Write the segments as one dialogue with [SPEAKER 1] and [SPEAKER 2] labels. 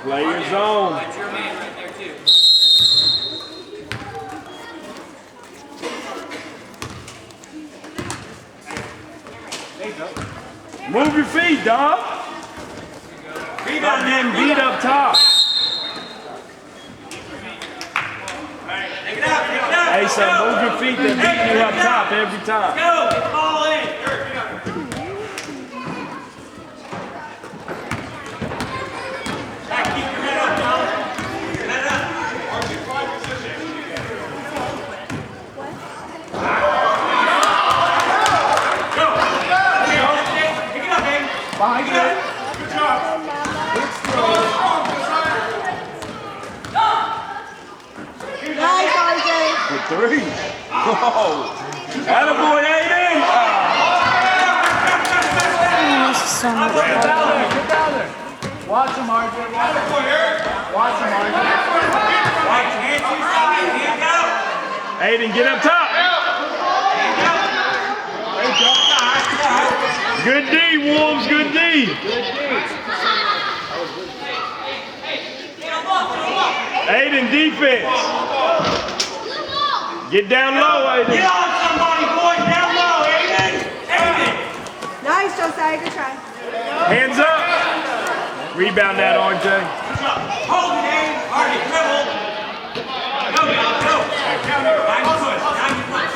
[SPEAKER 1] Play your zone. Move your feet, dog. Stop getting beat up top. Hey, son, move your feet. They're beating you up top every time.
[SPEAKER 2] Go! Get the ball in! Keep your head up, John. Head up. Go! Pick it up, Dave.
[SPEAKER 3] Behind you. Good job.
[SPEAKER 4] Nice, RJ.
[SPEAKER 1] Good three. Oh, attaboy, Aiden.
[SPEAKER 4] This is so much
[SPEAKER 3] Get down there. Get down there. Watch him, RJ. Watch him, RJ.
[SPEAKER 2] Watch your hands to your side. Hands out.
[SPEAKER 1] Aiden, get up top. Good D, Wolves. Good D. Aiden, defense. Get down low, Aiden.
[SPEAKER 2] Get on somebody, boys. Down low, Aiden. Aiden.
[SPEAKER 4] Nice, Josiah. Good try.
[SPEAKER 1] Hands up. Rebound that, RJ.
[SPEAKER 2] Hold it, Aiden. Hardy, dribble. Go, go. Time to push. Time to push.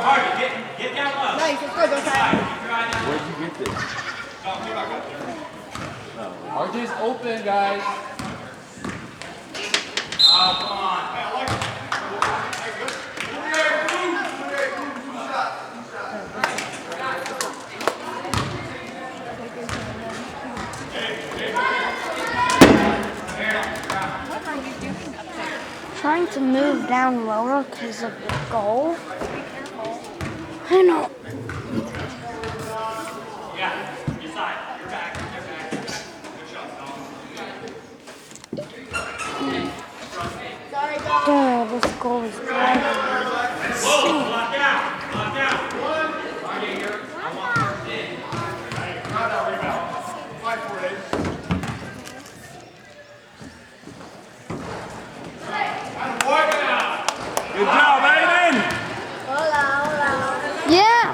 [SPEAKER 2] Hardy, get down low.
[SPEAKER 4] Nice. Let's go, Josiah.
[SPEAKER 1] Where'd you get this?
[SPEAKER 3] RJ's open, guys.
[SPEAKER 2] Oh, come on.
[SPEAKER 4] Trying to move down lower because of the goal. I know.
[SPEAKER 2] Yeah, your side. Your back. Your back. Good shot, Tom.
[SPEAKER 4] Dude, this goal is driving me insane.
[SPEAKER 2] Lock out. Lock out. Hardy, here. I want first in.
[SPEAKER 3] Fight for it.
[SPEAKER 1] Good job, Aiden.
[SPEAKER 4] Yeah.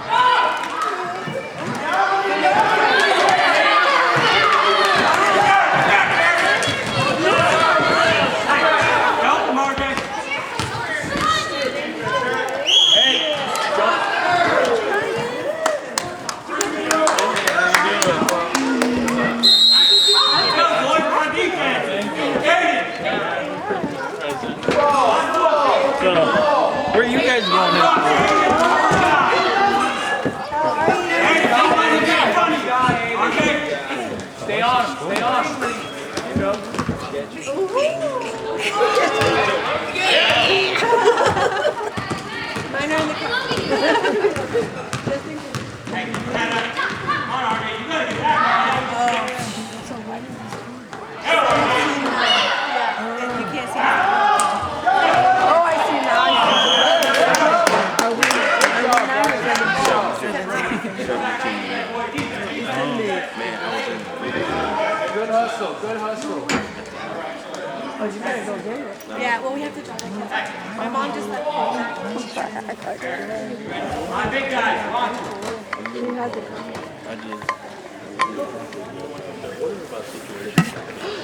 [SPEAKER 2] Help him, RJ. Let's go, boys. We're on defense.
[SPEAKER 1] Where are you guys going?
[SPEAKER 3] Stay on him. Stay on him. You go.
[SPEAKER 4] Mine are in the car.
[SPEAKER 3] Good hustle. Good hustle.
[SPEAKER 4] Oh, you better go get it. Yeah, well, we have to drive like that. My mom just left me.
[SPEAKER 2] My big guy, come on.
[SPEAKER 4] She has it.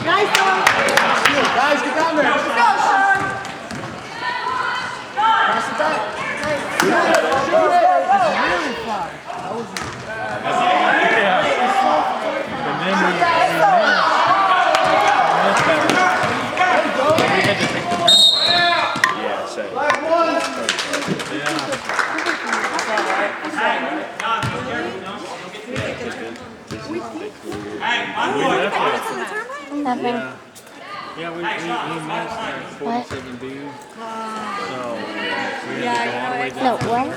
[SPEAKER 4] Nice one.
[SPEAKER 3] Guys, get down there.
[SPEAKER 4] Let's go, Sean.
[SPEAKER 3] Pass it back.
[SPEAKER 4] Nice.
[SPEAKER 3] It's really far.
[SPEAKER 4] Nothing.
[SPEAKER 1] Yeah, we missed 47B. So,
[SPEAKER 4] No, what?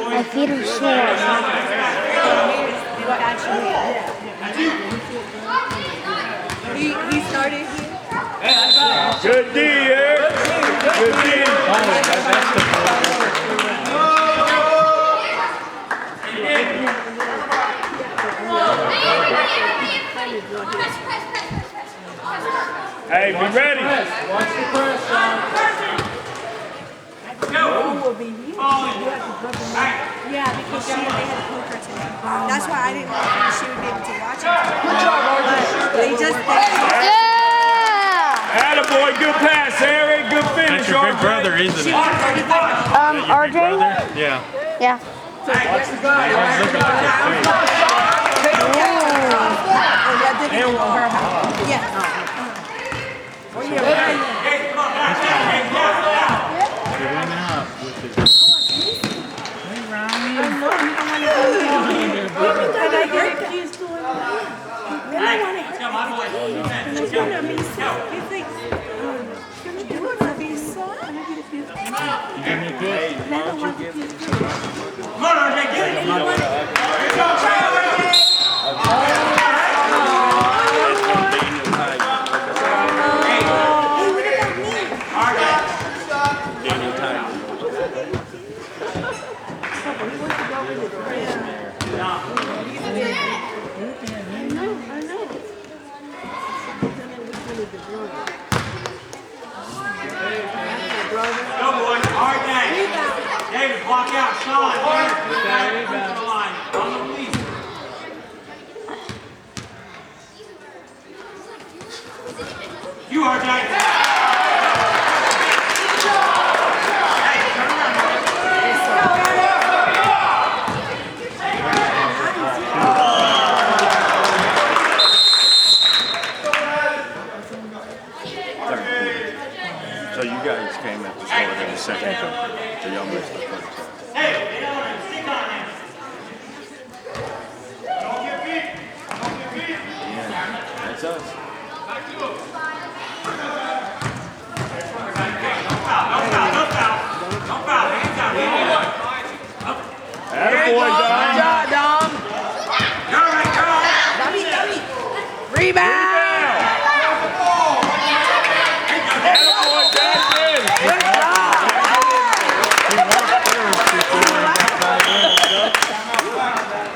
[SPEAKER 4] My feet are sore. He started here.
[SPEAKER 1] good D, Eric. Good deal. Hey, be ready.
[SPEAKER 3] Watch the press, Sean.
[SPEAKER 5] Yeah, because they had a poker today. That's why I didn't know if she would be able to watch it.
[SPEAKER 3] Good job, RJ.
[SPEAKER 5] They just
[SPEAKER 4] Yeah!
[SPEAKER 1] Attaboy, good pass, Eric. Good finish,
[SPEAKER 6] That's your big
[SPEAKER 1] RJ.
[SPEAKER 6] brother, isn't it?
[SPEAKER 4] RJ?
[SPEAKER 6] Yeah.
[SPEAKER 4] Yeah.
[SPEAKER 3] Watch the guy. Watch the guy.
[SPEAKER 6] They're warming up with his... Hey, Ryan. You give me a kiss?
[SPEAKER 2] Come on, RJ, get it. Go, boys. RJ. David, block out. Sean, here. On the line. On the release. You, RJ.
[SPEAKER 6] So you guys came at the start of the second half. So y'all missed the first half.
[SPEAKER 2] Hey, they don't want to stick on him. Don't get beat. Don't get beat.
[SPEAKER 6] Yeah, that's us.
[SPEAKER 2] Don't foul. Don't foul. Don't foul. Don't foul. Hands out. Hands out.
[SPEAKER 1] Attaboy, Dom.
[SPEAKER 3] Good job, Dom.
[SPEAKER 2] You're right, girl.
[SPEAKER 3] Rebound.
[SPEAKER 1] Attaboy, Jackson.
[SPEAKER 3] Good job.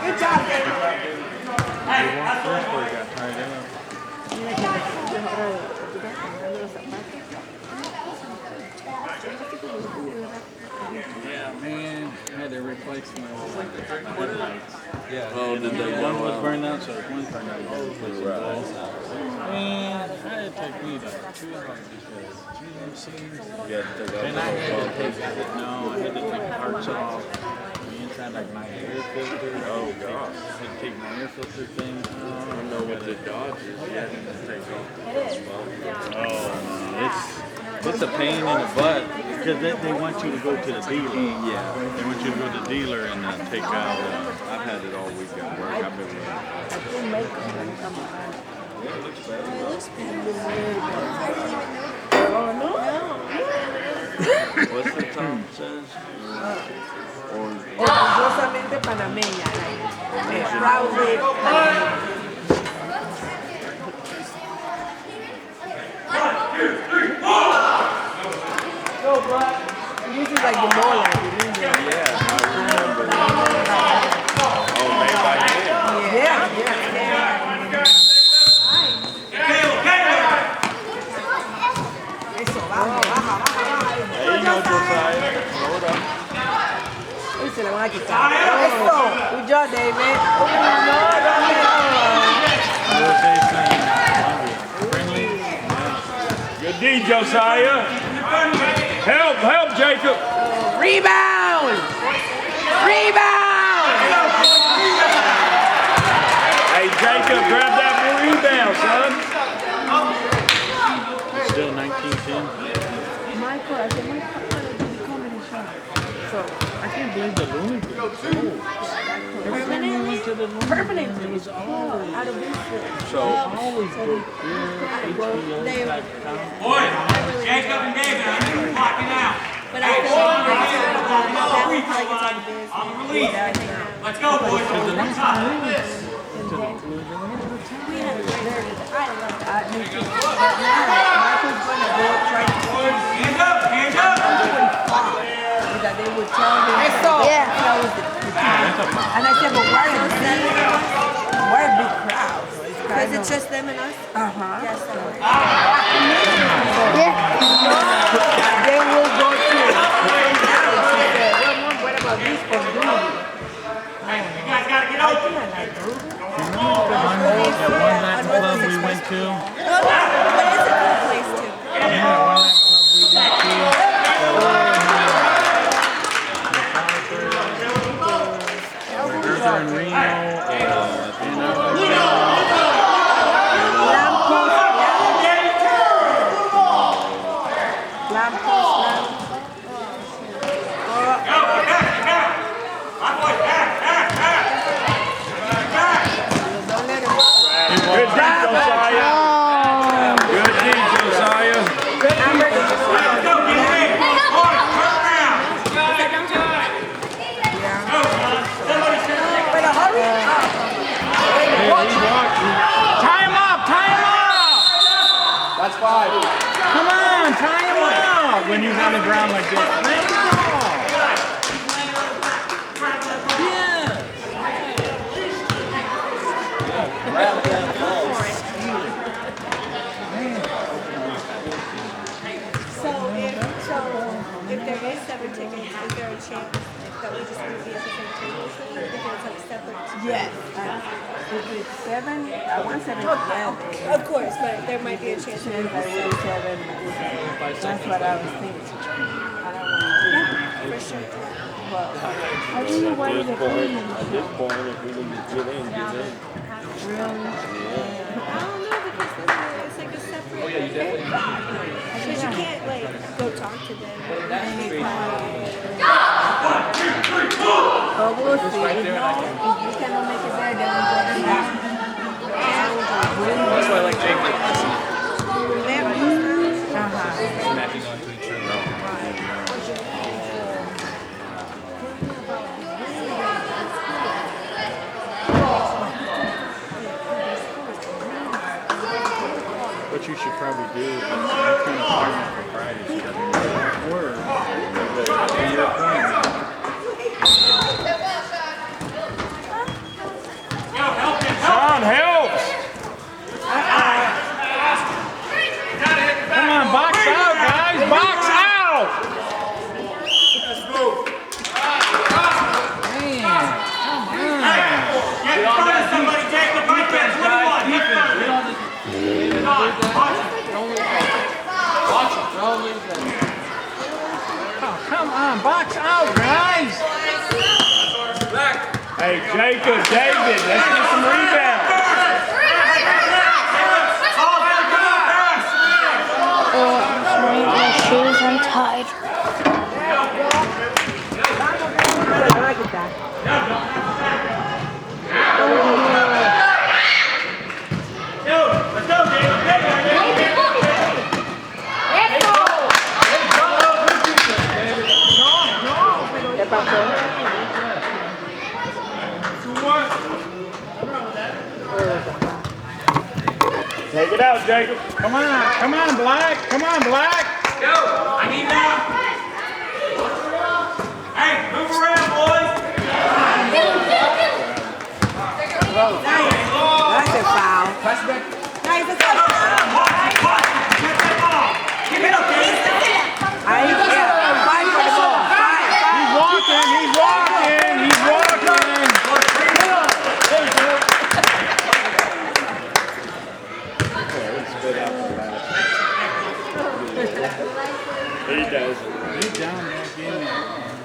[SPEAKER 3] Good job, David.
[SPEAKER 6] Yeah, man. I had to replace my headlights. Yeah. Oh, did they? One was burned out, so one turned out. Man, I had to take me like 2 hours because GMCs. Yeah, and I had to take no, I had to take parts off. The inside, like my air filter. Oh gosh. I had to take my air filter thing off. I know what the Dodge is. You had to take off. Oh, it's a pain in the butt because they want you to go to the dealer. Yeah. They want you to go to the dealer and take out. I've had it all week at work. I've been What's the Tom says?
[SPEAKER 3] Orgullosamente panameña. Proudly panameña. Go, bud. This is like the mole.
[SPEAKER 6] Yeah, I remember. Oh, made by hand.
[SPEAKER 3] Yeah. Eso, vamos, baja.
[SPEAKER 6] There you go, Josiah. Hold up.
[SPEAKER 3] Uy, se la van a quitar. Eso. Good job, David.
[SPEAKER 1] Good D, Josiah. Help, Jacob.
[SPEAKER 3] Rebound! Rebound!
[SPEAKER 1] Hey, Jacob, grab that rebound, son.
[SPEAKER 6] Still 19-10.
[SPEAKER 3] Michael, I think my papa will be coming in shot. So,
[SPEAKER 6] I can't believe the Looney Tunes.
[SPEAKER 3] permanently? Permanently. It was all out of this.
[SPEAKER 6] So always go
[SPEAKER 2] Boys, Jacob and David, I need you blocking out.
[SPEAKER 5] But I feel like
[SPEAKER 2] On the release. Let's go, boys. One time.
[SPEAKER 3] Michael's going to go try to
[SPEAKER 2] Hands up, hands up.
[SPEAKER 7] And I said, but why are a big crowd?
[SPEAKER 5] Because it's just them and us?
[SPEAKER 7] Uh-huh.
[SPEAKER 5] Yes, sir.
[SPEAKER 4] Yeah.
[SPEAKER 7] Then we'll go to what about this for Doody?
[SPEAKER 2] Hey, you guys gotta get open.
[SPEAKER 6] Remember that one nightclub we went to?
[SPEAKER 5] But it's a cool place, too.
[SPEAKER 6] Yeah, one nightclub we went to. Those are in Reno.
[SPEAKER 1] Good deed, Josiah. Good deed, Josiah.
[SPEAKER 2] Let's go, get ready. Boy, turn around. Go, son. Somebody said
[SPEAKER 7] But hurry up.
[SPEAKER 6] Tie him up! Tie him up!
[SPEAKER 3] That's 5.
[SPEAKER 6] Come on, tie him up! When he's on the ground like this. Tie him up!
[SPEAKER 5] So if there is 7 tickets, is there a chance that we just would be at the same table? If it's like separate?
[SPEAKER 7] Yes. If it's 7, I want 7 together.
[SPEAKER 5] Of course, but there might be a chance.
[SPEAKER 7] If I will 7, that's what I was thinking. I don't want to do it.
[SPEAKER 5] For sure.
[SPEAKER 7] But
[SPEAKER 4] I don't know why they're playing.
[SPEAKER 8] At this point, if we can get in, get in.
[SPEAKER 7] really,
[SPEAKER 5] I don't know because it's like a separate. Oh, yeah, you definitely. Because you can't like go talk to them.
[SPEAKER 7] but we'll see. If you cannot make it there, then we'll go to that.
[SPEAKER 3] That's why I like Jake.
[SPEAKER 8] Matching onto each other.
[SPEAKER 6] What you should probably do is you can appointment for Friday so that when you're at work, do your appointment.
[SPEAKER 1] Sean, helps.
[SPEAKER 6] Come on, box out, guys! Box out!
[SPEAKER 2] Get in front of somebody, Jacob. Right there, 21. Get in front.
[SPEAKER 6] Oh, come on, box out, guys!
[SPEAKER 1] Hey, Jacob, David, let's get some rebounds.
[SPEAKER 4] My shoes untied.
[SPEAKER 2] Let's go, Jacob.
[SPEAKER 1] Take it out, Jacob.
[SPEAKER 6] Come on, Black! Come on, Black!
[SPEAKER 2] Go. I need now. Hey, move around, boys.
[SPEAKER 7] That's a foul.
[SPEAKER 5] Guys, let's go.
[SPEAKER 2] Watch. Get that ball. Give it up, David.
[SPEAKER 7] I ain't fight for the ball. Fight.
[SPEAKER 6] He's walking! He's walking! He's walking!
[SPEAKER 1] He does.
[SPEAKER 6] Get down back in there.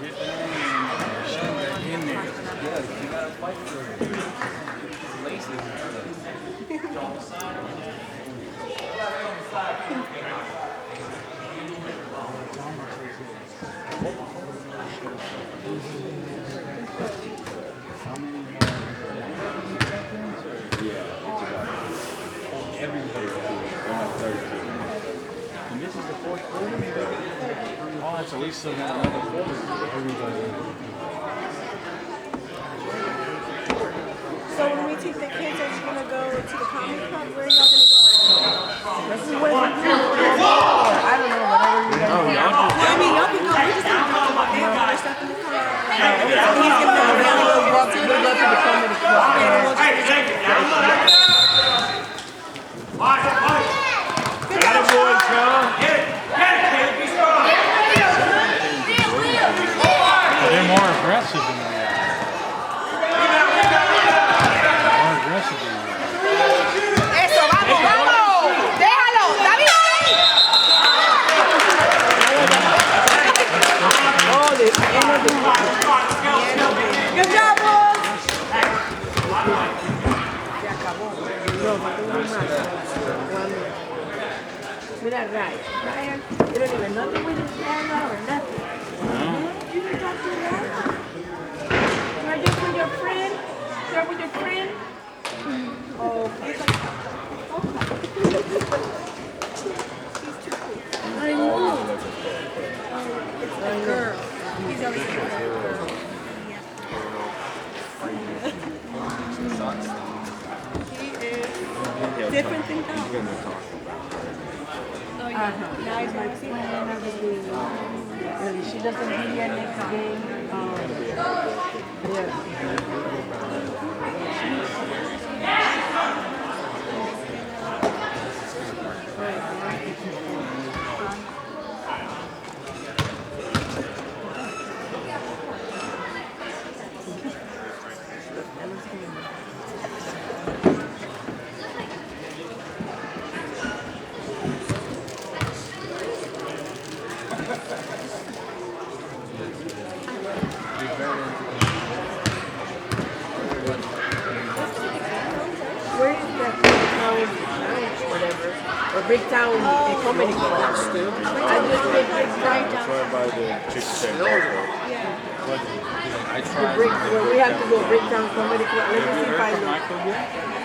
[SPEAKER 6] Get down and shove back in there.
[SPEAKER 3] You gotta fight for it. Laces.
[SPEAKER 6] And this is the fourth quarter? Oh, that's at least still got another quarter.
[SPEAKER 5] So when we take the kids, are you gonna go to the comedy club? Where are y'all gonna go?
[SPEAKER 7] This is where we do it. I don't know, whatever you guys do.
[SPEAKER 5] I mean, y'all can go. We're just gonna go. They have other stuff in the car.
[SPEAKER 7] He's gonna really go we go to the comedy club.
[SPEAKER 2] Hey, take it down. Watch, watch.
[SPEAKER 1] Got it, boy, Sean.
[SPEAKER 2] Get it, kid. Be strong.
[SPEAKER 6] They're more aggressive than we are. More aggressive than we are.
[SPEAKER 7] Eso, vamos, vamos. Déjalo, está bien.
[SPEAKER 5] Good job, Wolves.
[SPEAKER 7] Se acabó. No, falta uno más. Mira, Ryan. Ryan, you don't even nothing with his hand or nothing. You didn't talk to Ryan? You're just with your friend? You're with your friend? Oh, he's too cool.
[SPEAKER 4] I know.
[SPEAKER 5] It's a girl. He's always a girl. He is different than that. Oh, yeah. Now he's Maxine.
[SPEAKER 7] She doesn't be here next game. Where is that town, whatever, or big town comedy club? I just did big town.
[SPEAKER 8] Right by the chicken
[SPEAKER 7] Where we have to go big town comedy club. Let me see if I know.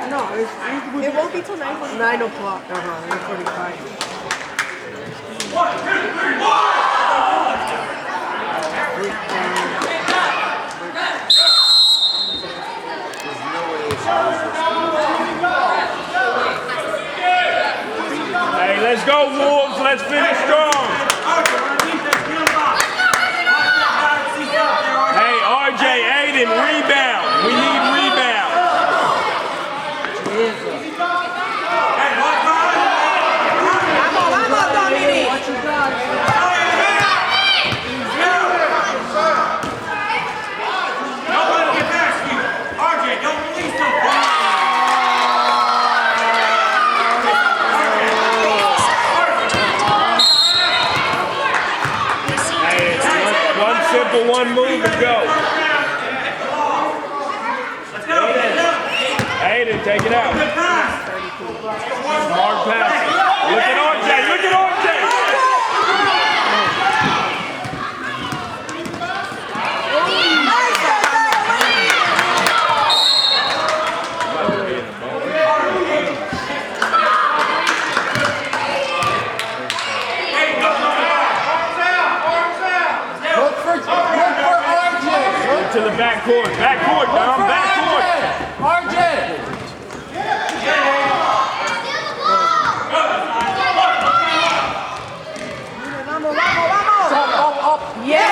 [SPEAKER 7] No,
[SPEAKER 5] It won't be till 9:45.
[SPEAKER 7] 9 o'clock. 9:45.
[SPEAKER 2] 1, 2, 3, 1.
[SPEAKER 1] Hey, let's go, Wolves. Let's finish strong. Hey, RJ, Aiden, rebound. We need rebound.
[SPEAKER 7] Vamos, vamos, Dominic.
[SPEAKER 2] Nobody get past you. RJ, don't release them.
[SPEAKER 1] Hey, it's one simple, one move and go. Aiden, take it out.
[SPEAKER 2] Good pass.
[SPEAKER 1] Smart pass. Look at RJ. Look at RJ. To the back court, Dom, back court.
[SPEAKER 3] RJ!
[SPEAKER 7] Vamos, vamos, vamos. Up. Yeah.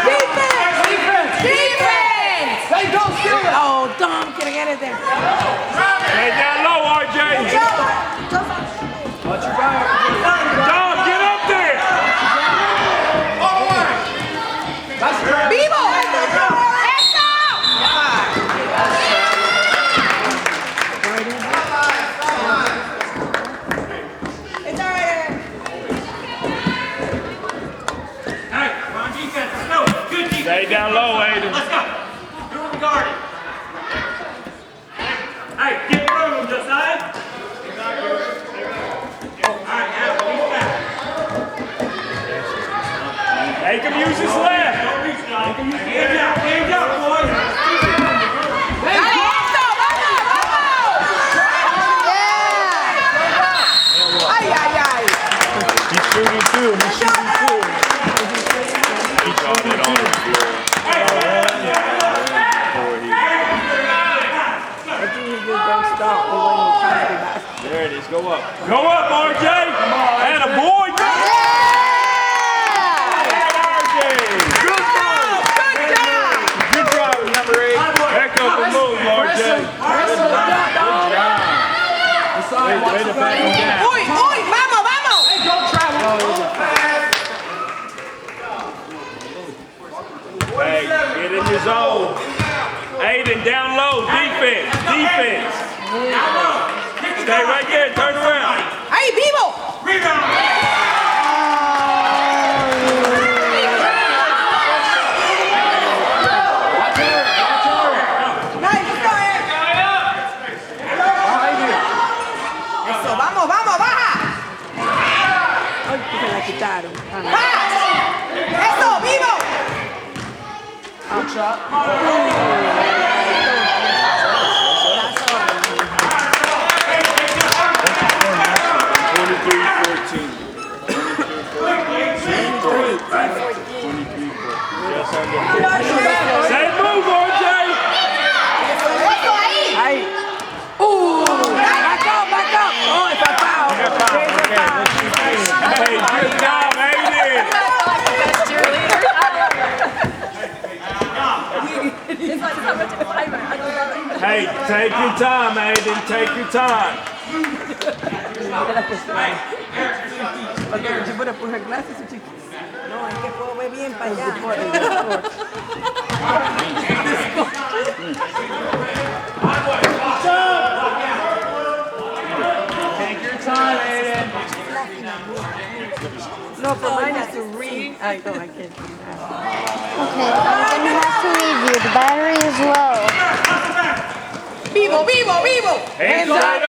[SPEAKER 7] Defense!
[SPEAKER 3] Hey, don't steal it!
[SPEAKER 7] Oh, Dom, can I get it there?
[SPEAKER 1] Stay down low, RJ.
[SPEAKER 3] Watch your back.
[SPEAKER 1] Dom, get up there.
[SPEAKER 3] That's right.
[SPEAKER 7] ¡Vivo! ¡Eso!
[SPEAKER 5] It's all right.
[SPEAKER 2] Hey, we're on defense. Let's go. Good defense.
[SPEAKER 1] Stay down low, Aiden.
[SPEAKER 2] Let's go. You're on the guard. Hey, get room, Josiah. All right, now, release back.
[SPEAKER 1] Make him use his left.
[SPEAKER 2] Don't reach now. Hands out, boys.
[SPEAKER 7] ¡Dale, eso! ¡Vamos, vamos! ¡Ay, ay, ay!
[SPEAKER 1] He's shooting too. He's shooting too. He's shooting too.
[SPEAKER 7] I think he's just going to stop when he tries to be back.
[SPEAKER 1] There it is. Go up. Go up, RJ. And a boy. Go. couple moves, RJ.
[SPEAKER 6] Way to back him down.
[SPEAKER 7] Uy, uy, vamos, vamos.
[SPEAKER 3] Hey, don't travel.
[SPEAKER 1] Hey, get in your zone. Aiden, down low, defense, defense. Stay right there, turn around.
[SPEAKER 7] Ahí, vivo. Nice, go ahead. Eso, vamos, vamos, baja. Ay, que se la quitaron. Baja. Eso, vivo.
[SPEAKER 3] Good shot.
[SPEAKER 1] Same move, RJ.
[SPEAKER 7] Eso ahí.
[SPEAKER 3] Ahí.
[SPEAKER 7] Back up, back up. Oh, it's a foul. There's a foul.
[SPEAKER 1] Hey, good job, Aiden. Hey, take your time, Aiden, take your time.
[SPEAKER 7] Okay, she better put her glasses and she... No, es que puedo ver bien para allá.
[SPEAKER 3] Take your time, Aiden.
[SPEAKER 7] No, but mine is to read. I know, I can't.
[SPEAKER 4] Okay, I'm gonna have to leave you. The battery is low.
[SPEAKER 7] Vivo, vivo, vivo.
[SPEAKER 1] Hands up.